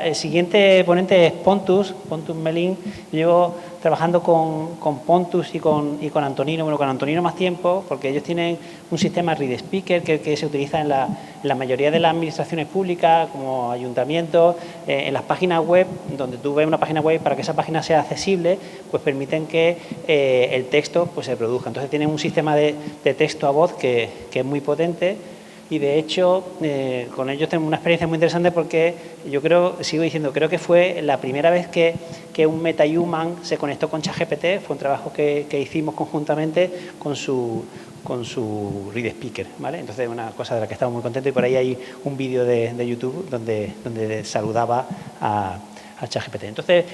El siguiente ponente es Pontus Melin. Yo llevo trabajando con Pontus y con Antonino, bueno, con Antonino más tiempo, porque ellos tienen un sistema ReadSpeaker que se utiliza en la mayoría de las administraciones públicas, como ayuntamientos, en las páginas web, donde tú ves una página web, para que esa página sea accesible, pues permiten que el texto pues, se produzca. Entonces tienen un sistema de texto a voz que es muy potente. Y de hecho, con ellos tengo una experiencia muy interesante porque yo sigo diciendo, creo que fue la primera vez que un MetaHuman se conectó con ChatGPT. Fue un trabajo que hicimos conjuntamente con su ReadSpeaker, ¿vale? Entonces, es una cosa de la que estamos muy contentos y por ahí hay un vídeo de YouTube donde saludaba a ChatGPT. Entonces,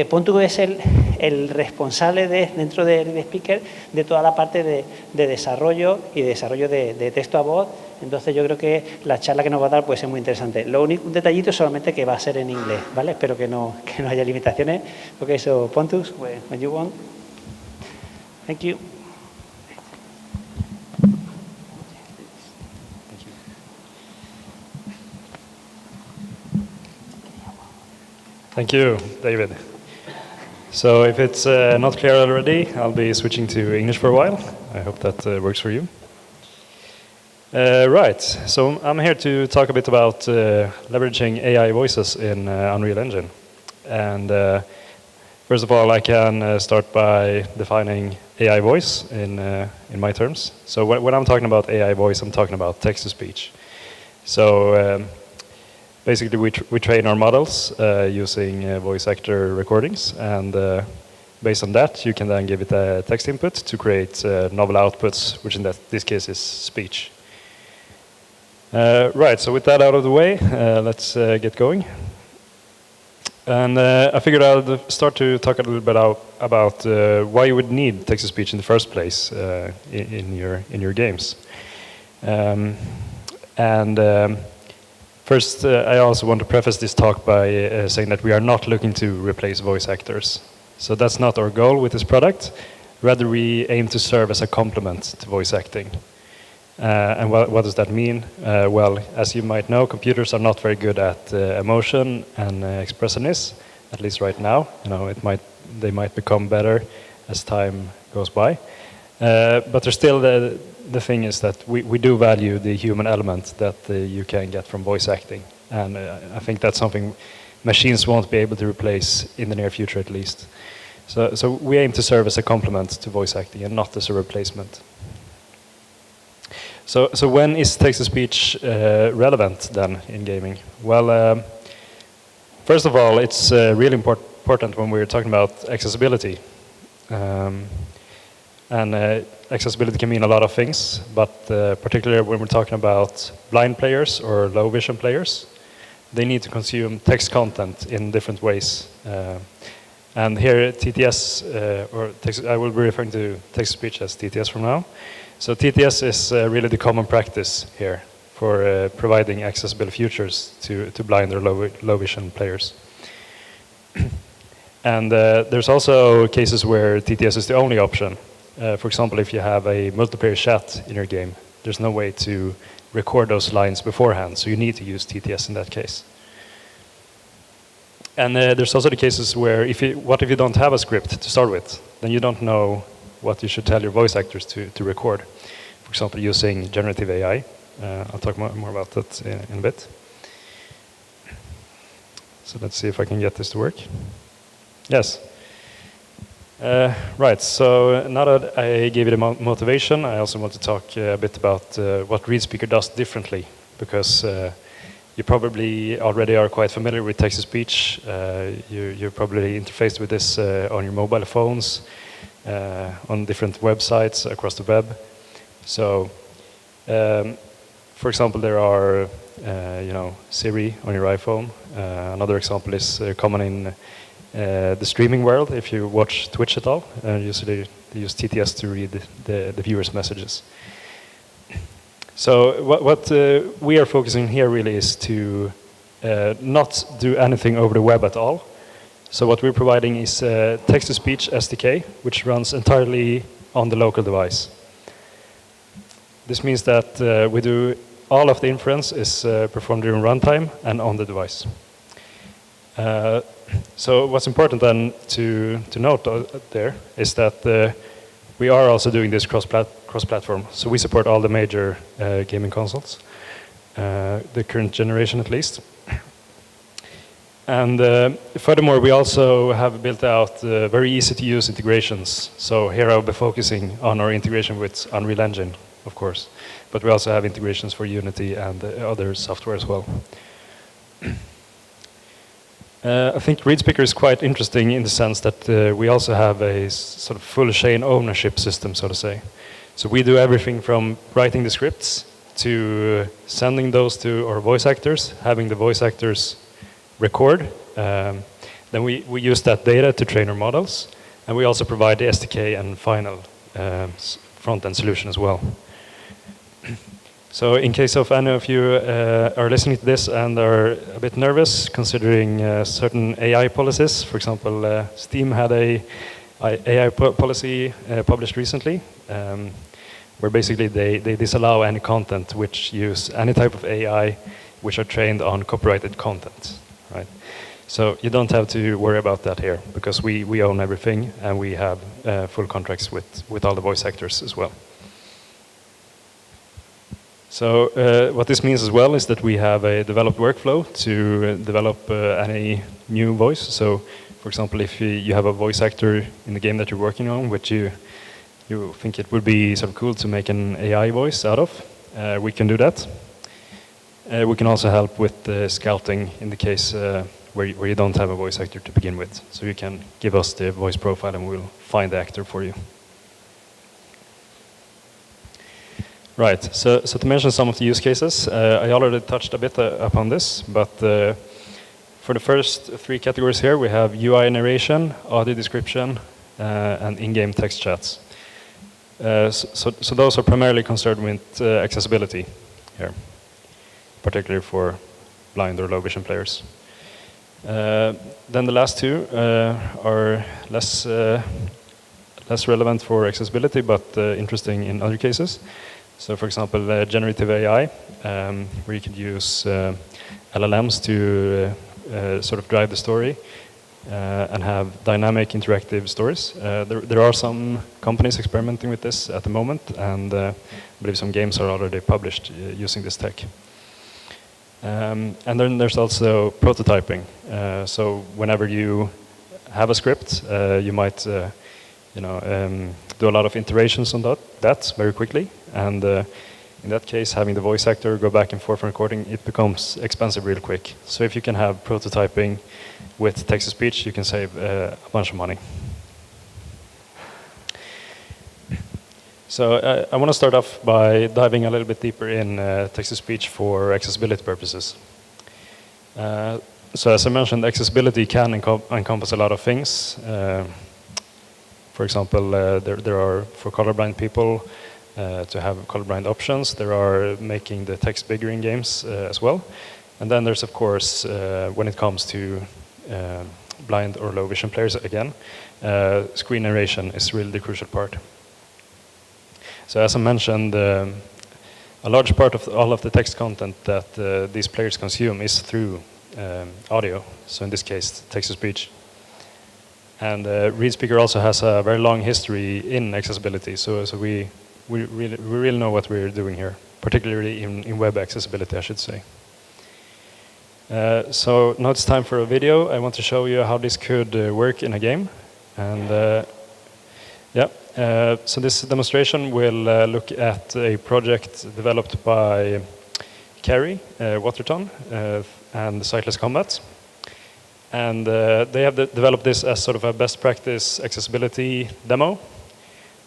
Pontus es el responsable dentro de ReadSpeaker de toda la parte de desarrollo y de desarrollo de texto a voz. Entonces, yo creo que la charla que nos va a dar puede ser muy interesante. Lo único, un detallito es solamente que va a ser en inglés, ¿vale? Espero que no haya limitaciones. Porque eso, Pontus, when you want. Thank you. Thank you, David. So if it's not clear already, I'll be switching to English for a while. I hope that works for you. Right, so I'm here to talk a bit about leveraging AI voices in Unreal Engine. And first of all, I can start by defining AI voice in my terms. So when I'm talking about AI voice, I'm talking about text-to-speech. So basically, we train our models using voice actor recordings, and based on that, you can then give it a text input to create novel outputs, which in this case is speech. Right, so with that out of the way, let's get going. And I figured I'd start to talk a little bit about why you would need text-to-speech in the first place in your games. First, I also want to preface this talk by saying that we are not looking to replace voice actors. So that's not our goal with this product. Rather, we aim to serve as a complement to voice acting. And what does that mean? Well, as you might know, computers are not very good at emotion and expressiveness, at least right now. You know, they might become better as time goes by. But there's still the thing is that we do value the human element that you can get from voice acting. And I think that's something machines won't be able to replace in the near future, at least. So we aim to serve as a complement to voice acting and not as a replacement. So when is text-to-speech relevant then in gaming? Well, first of all, it's really important when we're talking about accessibility. Accessibility can mean a lot of things, but particularly when we're talking about blind players or low vision players, they need to consume text content in different ways. And here TTS, I will be referring to text-to-speech as TTS from now. So TTS is really the common practice here for providing accessible features to blind or low vision players. And there's also cases where TTS is the only option. For example, if you have a multiplayer chat in your game, there's no way to record those lines beforehand, so you need to use TTS in that case. And there's also the cases where what if you don't have a script to start with? Then you don't know what you should tell your voice actors to record. For example, using generative AI. I'll talk more about that in a bit. So let's see if I can get this to work. Yes. Right, so now that I gave you the motivation, I also want to talk a bit about what ReadSpeaker does differently, because you probably already are quite familiar with text-to-speech. You're probably interfaced with this on your mobile phones, on different websites across the web. So, for example, there are, Siri on your iPhone. Another example is common in the streaming world. If you watch Twitch at all, usually they use TTS to read the viewers' messages. So what we are focusing here really is to not do anything over the web at all. So what we're providing is a text-to-speech SDK, which runs entirely on the local device. This means that we do all of the inference is performed during runtime and on the device. So what's important then to note there is that we are also doing this cross-platform. So we support all the major gaming consoles, the current generation at least. And furthermore, we also have built out very easy-to-use integrations. So here I'll be focusing on our integration with Unreal Engine, of course. But we also have integrations for Unity and other software as well. I think ReadSpeaker is quite interesting in the sense that we also have a sort of full chain ownership system, so to say. So we do everything from writing the scripts to sending those to our voice actors, having the voice actors record. Then we use that data to train our models, and we also provide the SDK and final front-end solution as well. So in case of any of you are listening to this and are a bit nervous considering certain AI policies, for example, Steam had a AI policy published recently, where basically they disallow any content which use any type of AI which are trained on copyrighted content, right? So you don't have to worry about that here, because we own everything and we have full contracts with all the voice actors as well. So what this means as well is that we have a developed workflow to develop any new voice. So, for example, if you have a voice actor in the game that you're working on, which you think it would be sort of cool to make an AI voice out of, we can do that. We can also help with scouting in the case where you don't have a voice actor to begin with. So you can give us the voice profile and we'll find the actor for you. Right, so to mention some of the use cases, I already touched a bit upon this, but for the first three categories here, we have UI narration, audio description, and in-game text chats. So those are primarily concerned with accessibility here, particularly for blind or low vision players. Then the last two are less relevant for accessibility, but interesting in other cases. So, for example, generative AI, where you could use LLMs to sort of drive the story and have dynamic interactive stories. There are some companies experimenting with this at the moment, and I believe some games are already published using this tech. And then there's also prototyping. So whenever you have a script, you might do a lot of iterations on that very quickly. And in that case, having the voice actor go back and forth from recording, it becomes expensive real quick. So if you can have prototyping with text-to-speech, you can save a bunch of money. So I want to start off by diving a little bit deeper in text-to-speech for accessibility purposes. So as I mentioned, accessibility can encompass a lot of things. For example, there are, for colorblind people, to have colorblind options. There are making the text bigger in games as well. And then there's, of course, when it comes to blind or low vision players, again, screen narration is really the crucial part. So as I mentioned, a large part of all of the text content that these players consume is through audio. So in this case, text-to-speech. And ReadSpeaker also has a very long history in accessibility, so we really know what we're doing here, particularly in web accessibility, I should say. So now it's time for a video. I want to show you how this could work in a game. And so this demonstration will look at a project developed by Carrie Waterton and Sightless Combat. And they have developed this as sort of a best practice accessibility demo.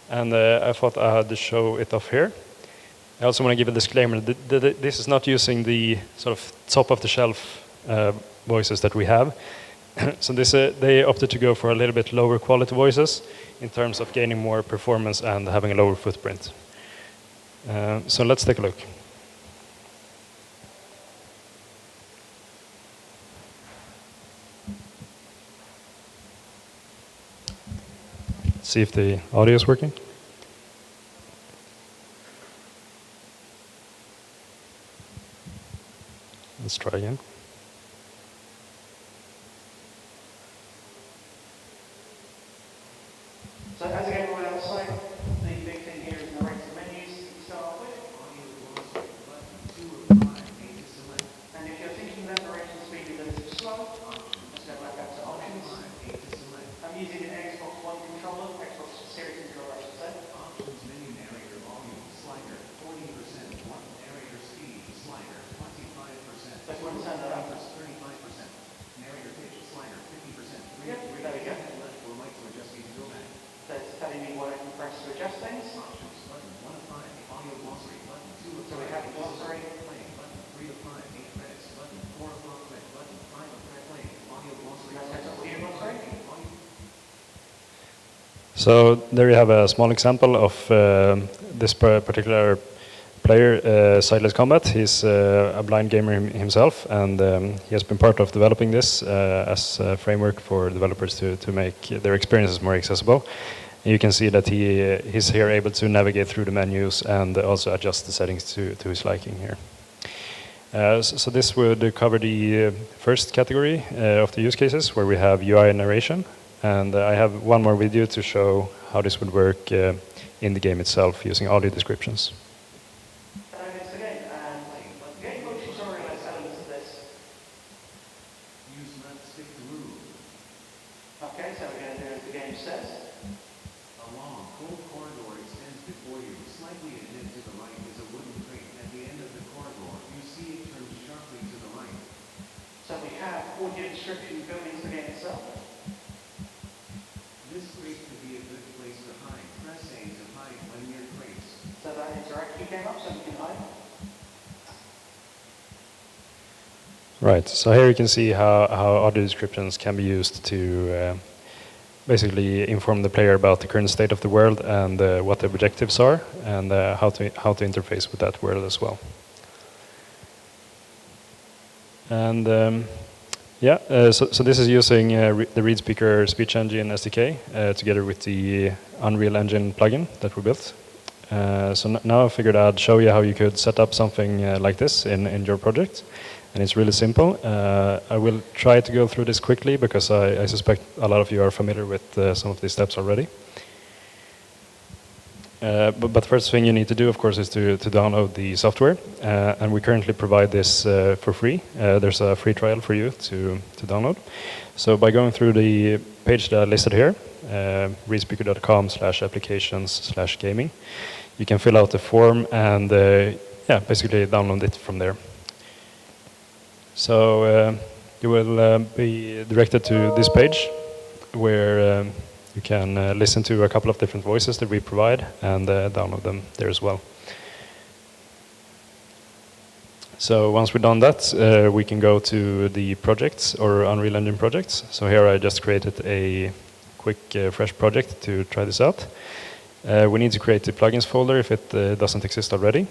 And I thought I'd show it off here. I also want to give a disclaimer. This is not using the sort of top-of-the-shelf voices that we have. So they opted to go for a little bit lower quality voices in terms of gaining more performance and having a lower footprint. So let's take a look. See if the audio is working. Let's try again. So there you have a small example of this particular player, Sightless Combat. He's a blind gamer himself, and he has been part of developing this as a framework for developers to make their experiences more accessible. And you can see that he's here able to navigate through the menus and also adjust the settings to his liking here. So this would cover the first category of the use cases, where we have UI narration. And I have one more video to show how this would work in the game itself using audio descriptions. Okay, so we're going to do as the game says. A long, cold corridor extends before you. Slightly ahead to the right is a wooden crate. At the end of the corridor, you see it turns sharply to the right. So we have audio description built into the game itself. This crate could be a good place to hide. Press A to hide when near crates. So that interactive came up so we can hide. Right, so here you can see how audio descriptions can be used to basically inform the player about the current state of the world and what the objectives are, and how to interface with that world as well. And so this is using the ReadSpeaker speech engine SDK together with the Unreal Engine plugin that we built. So now I figured I'd show you how you could set up something like this in your project. And it's really simple. I will try to go through this quickly because I suspect a lot of you are familiar with some of these steps already. But the first thing you need to do, of course, is to download the software. And we currently provide this for free. There's a free trial for you to download. So by going through the page that I listed here, readspeaker.com/applications/gaming, you can fill out the form and basically download it from there. So you will be directed to this page where you can listen to a couple of different voices that we provide and download them there as well. So once we've done that, we can go to the projects or Unreal Engine projects. So here I just created a quick fresh project to try this out. We need to create the plugins folder if it doesn't exist already.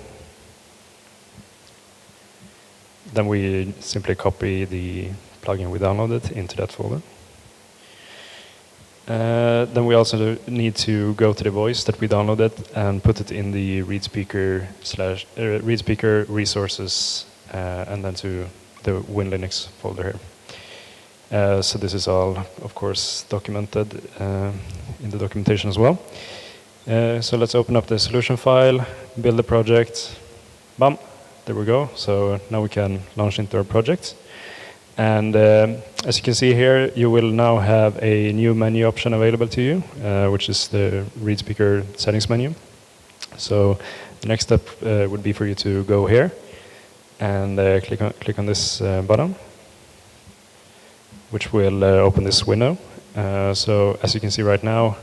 Then we simply copy the plugin we downloaded into that folder. Then we also need to go to the voice that we downloaded and put it in the ReadSpeaker resources and then to the WinLinux folder here. So this is all, of course, documented in the documentation as well. So let's open up the solution file, build the project, bam. There we go. So now we can launch into our project. And as you can see here, you will now have a new menu option available to you, which is the ReadSpeaker settings menu. So the next step would be for you to go here and click on this button, which will open this window. So as you can see right now,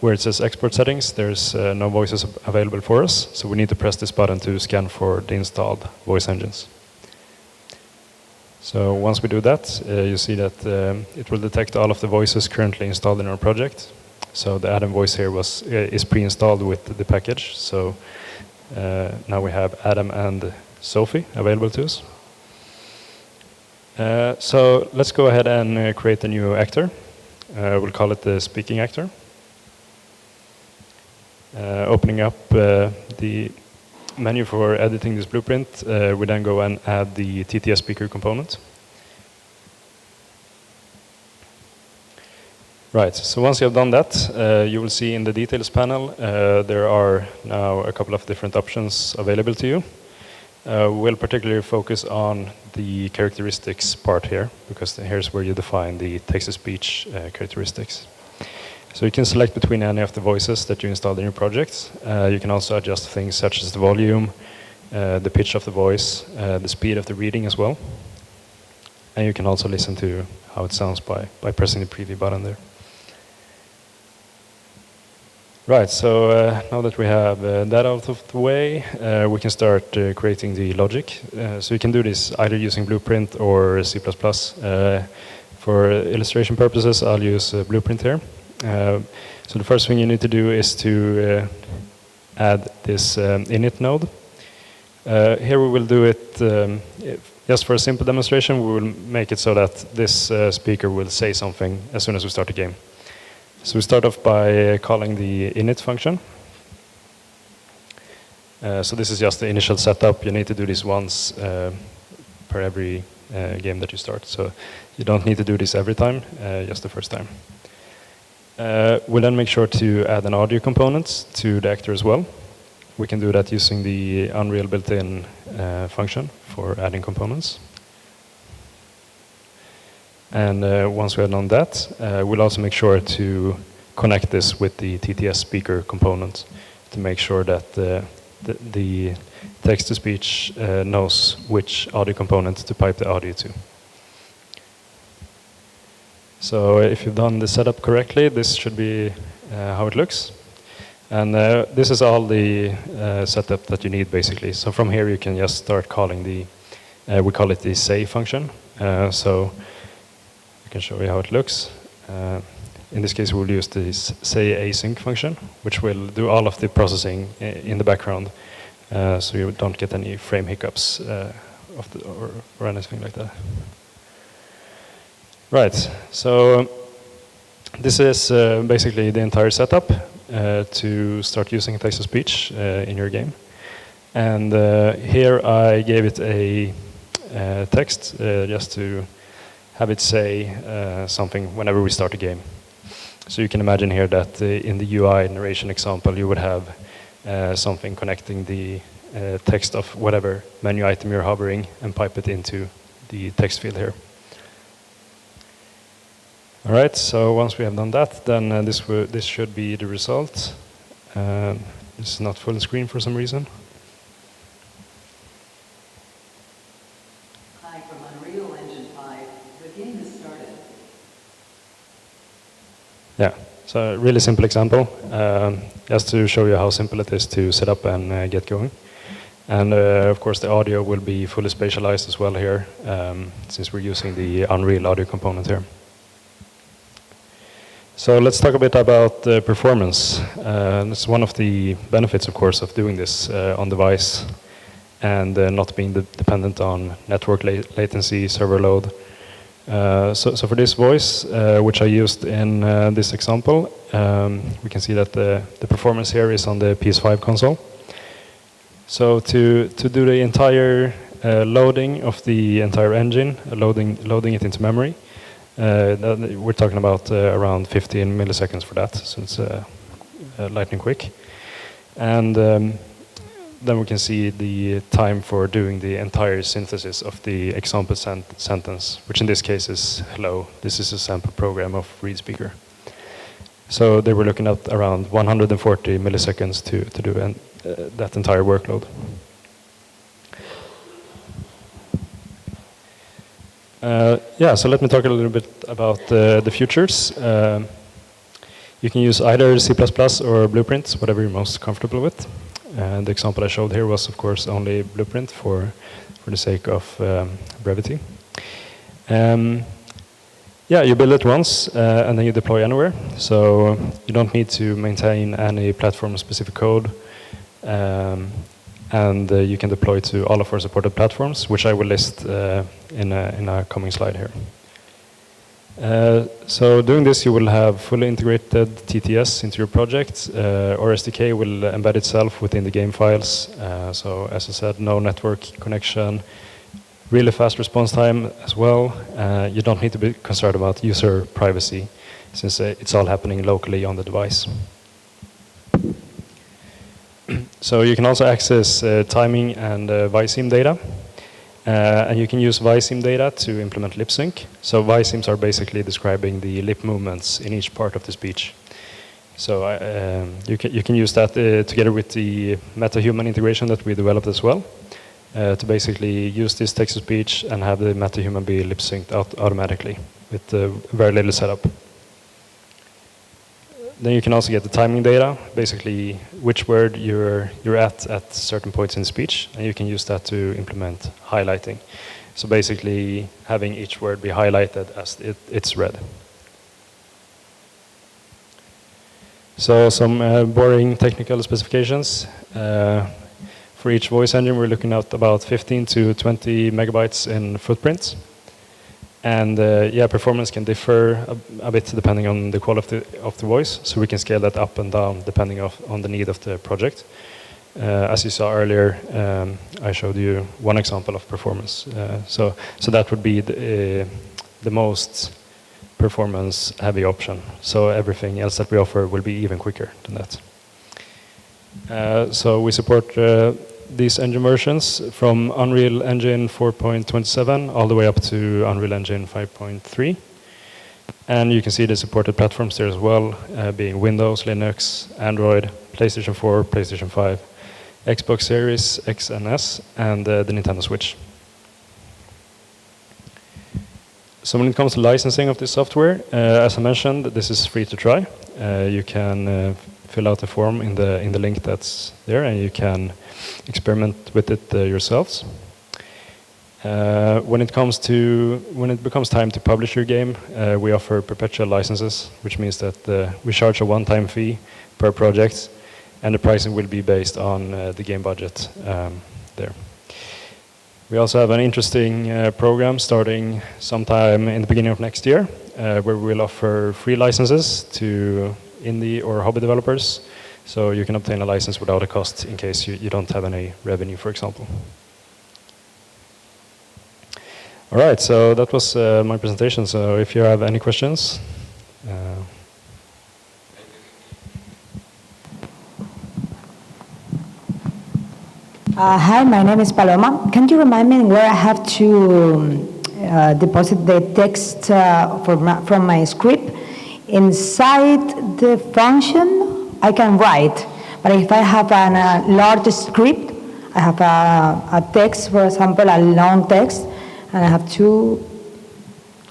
where it says export settings, there's no voices available for us, so we need to press this button to scan for the installed voice engines. So once we do that, you see that it will detect all of the voices currently installed in our project. So the Adam voice here is pre-installed with the package, so now we have Adam and Sophie available to us. So let's go ahead and create a new actor. We'll call it the speaking actor. Opening up the menu for editing this blueprint, we then go and add the TTS speaker component. Right, so once you have done that, you will see in the details panel, there are now a couple of different options available to you. We'll particularly focus on the characteristics part here, because here's where you define the text-to-speech characteristics. So you can select between any of the voices that you installed in your project. You can also adjust things such as the volume, the pitch of the voice, the speed of the reading as well. And you can also listen to how it sounds by pressing the preview button there. Right, so now that we have that out of the way, we can start creating the logic. So you can do this either using Blueprint or C++. For illustration purposes, I'll use Blueprint here. So the first thing you need to do is to add this init node. Here we will do it, just for a simple demonstration, we will make it so that this speaker will say something as soon as we start the game. So we start off by calling the init function. So this is just the initial setup. You need to do this once per every game that you start. So you don't need to do this every time, just the first time. We'll then make sure to add an audio component to the actor as well. We can do that using the Unreal built-in function for adding components. And once we have done that, we'll also make sure to connect this with the TTS speaker component to make sure that the text-to-speech knows which audio component to pipe the audio to. So if you've done the setup correctly, this should be how it looks. And this is all the setup that you need, basically. So from here, you can just start calling the, we call it the say function. So I can show you how it looks. In this case, we'll use this say async function, which will do all of the processing in the background, so you don't get any frame hiccups or anything like that. Right, so this is basically the entire setup to start using text-to-speech in your game. And here I gave it a text just to have it say something whenever we start a game. So you can imagine here that in the UI narration example, you would have something connecting the text of whatever menu item you're hovering and pipe it into the text field here. All right, so once we have done that, then this should be the result. This is not full screen for some reason. Hi, from Unreal Engine 5. The game has started. Yeah, so a really simple example, just to show you how simple it is to set up and get going. And of course, the audio will be fully spatialized as well here, since we're using the Unreal audio component here. So let's talk a bit about performance. It's one of the benefits, of course, of doing this on device and not being dependent on network latency, server load. So for this voice, which I used in this example, we can see that the performance here is on the PS5 console. So to do the entire loading of the entire engine, loading it into memory, we're talking about around 15 milliseconds for that, so it's lightning quick. And then we can see the time for doing the entire synthesis of the example sentence, which in this case is hello. This is a sample program of ReadSpeaker. So they were looking at around 140 milliseconds to do that entire workload. Yeah, so let me talk a little bit about the futures. You can use either C++ or Blueprint, whatever you're most comfortable with. And the example I showed here was, of course, only Blueprint for the sake of brevity. Yeah, you build it once, and then you deploy anywhere. So you don't need to maintain any platform-specific code. And you can deploy to all of our supported platforms, which I will list in a coming slide here. So doing this, you will have fully integrated TTS into your project. Our SDK will embed itself within the game files. So as I said, no network connection, really fast response time as well. You don't need to be concerned about user privacy, since it's all happening locally on the device. So you can also access timing and ViSym data. And you can use ViSym data to implement lip sync. So ViSyms are basically describing the lip movements in each part of the speech. So you can use that together with the MetaHuman integration that we developed as well, to basically use this text-to-speech and have the MetaHuman be lip synced automatically with very little setup. Then you can also get the timing data, basically which word you're at certain points in the speech, and you can use that to implement highlighting. So basically having each word be highlighted as it's read. So some boring technical specifications. For each voice engine, we're looking at about 15 to 20 megabytes in footprint. And yeah, performance can differ a bit depending on the quality of the voice. So we can scale that up and down depending on the need of the project. As you saw earlier, I showed you one example of performance. So that would be the most performance-heavy option. So everything else that we offer will be even quicker than that. So we support these engine versions from Unreal Engine 4.27 all the way up to Unreal Engine 5.3. And you can see the supported platforms there as well, being Windows, Linux, Android, PlayStation 4, PlayStation 5, Xbox Series X and S, and the Nintendo Switch. So when it comes to licensing of this software, as I mentioned, this is free to try. You can fill out a form in the link that's there, and you can experiment with it yourselves. When it becomes time to publish your game, we offer perpetual licenses, which means that we charge a one-time fee per project, and the pricing will be based on the game budget there. We also have an interesting program starting sometime in the beginning of next year, where we will offer free licenses to indie or hobby developers, so you can obtain a license without a cost in case you don't have any revenue, for example. All right, so that was my presentation. So if you have any questions. Hi, my name is Paloma. Can you remind me where I have to deposit the text from my script? Inside the function, I can write, but if I have a large script, I have a text, for example, a long text, and I have to,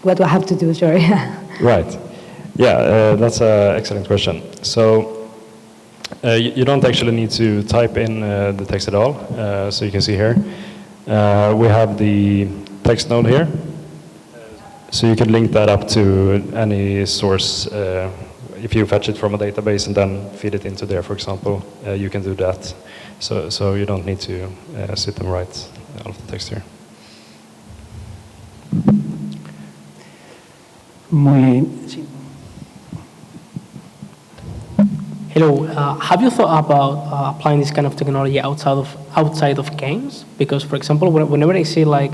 what do I have to do, sorry? Right. Yeah, that's an excellent question. So you don't actually need to type in the text at all. So you can see here, we have the text node here. So you can link that up to any source. If you fetch it from a database and then feed it into there, for example, you can do that. So you don't need to sit and write all of the text here. Hello, have you thought about applying this kind of technology outside of games? Because, for example, whenever I see like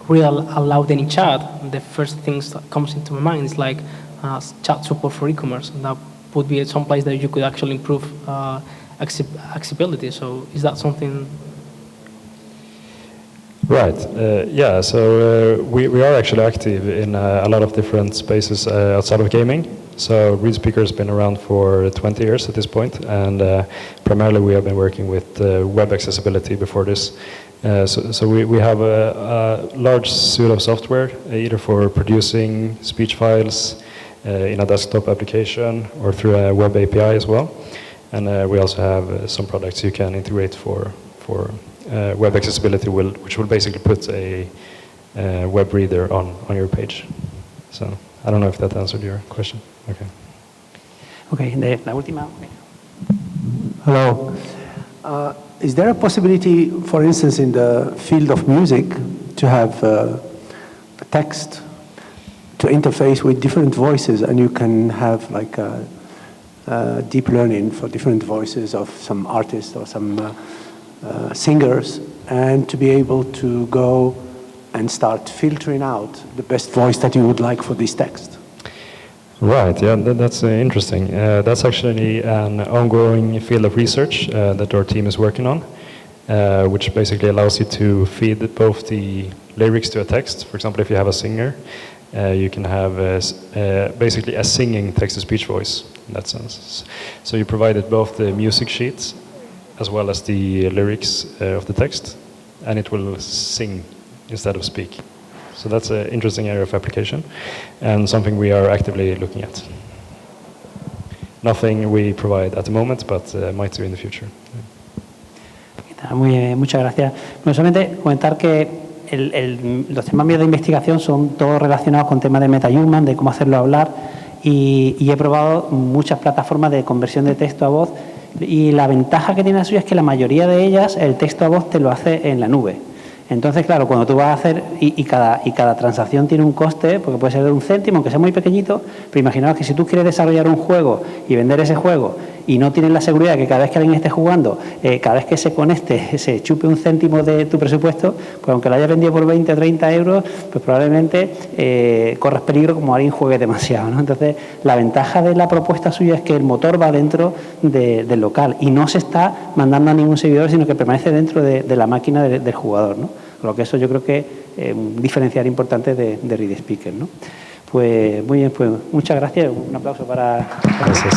real aloud any chat, the first things that comes into my mind is like chat support for e-commerce, and that would be some place that you could actually improve accessibility. So, is that something? Right. Yeah. So we are actually active in a lot of different spaces outside of gaming. So ReadSpeaker has been around for 20 years at this point, and primarily we have been working with web accessibility before this. So we have a large suite of software, either for producing speech files in a desktop application or through a web API as well. And we also have some products you can integrate for web accessibility, which will basically put a web reader on your page. So I don't know if that answered your question. Okay. Okay, la última. Hello. Is there a possibility, for instance, in the field of music, to have text to interface with different voices, and you can have like deep learning for different voices of some artists or some singers, and to be able to go and start filtering out the best voice that you would like for this text? Right, yeah, that's interesting. That's actually an ongoing field of research that our team is working on, which basically allows you to feed both the lyrics to a text. For example, if you have a singer, you can have basically a singing text-to-speech voice in that sense. So you provided both the music sheets as well as the lyrics of the text, and it will sing instead of speak. So that's an interesting area of application and something we are actively looking at. Nothing we provide at the moment, but might do in the future. Muy bien, muchas gracias. Bueno, solamente comentar que los temas míos de investigación son todos relacionados con temas de meta-human, de cómo hacerlo hablar y he probado muchas plataformas de conversión de texto a voz y la ventaja que tiene la suya es que la mayoría de ellas el texto a voz te lo hace en la nube. Entonces, claro, cuando tú vas a hacer, y cada transacción tiene un coste, porque puede ser de 1 céntimo, aunque sea muy pequeñito, pero imaginaos que si tú quieres desarrollar un juego y vender ese juego y no tienes la seguridad de que cada vez que alguien esté jugando, cada vez que se conecte, se chupe 1 céntimo de tu presupuesto, pues aunque lo hayas vendido por 20 o 30 euros, pues probablemente corres peligro como alguien juegue demasiado, ¿no? Entonces, la ventaja de la propuesta suya es que el motor va dentro del local y no se está mandando a ningún servidor, sino que permanece dentro de la máquina del jugador, ¿no? Con lo que eso yo creo que es un diferencial importante de ReadSpeaker, ¿no? Pues muy bien, pues muchas gracias. Un aplauso para... Gracias.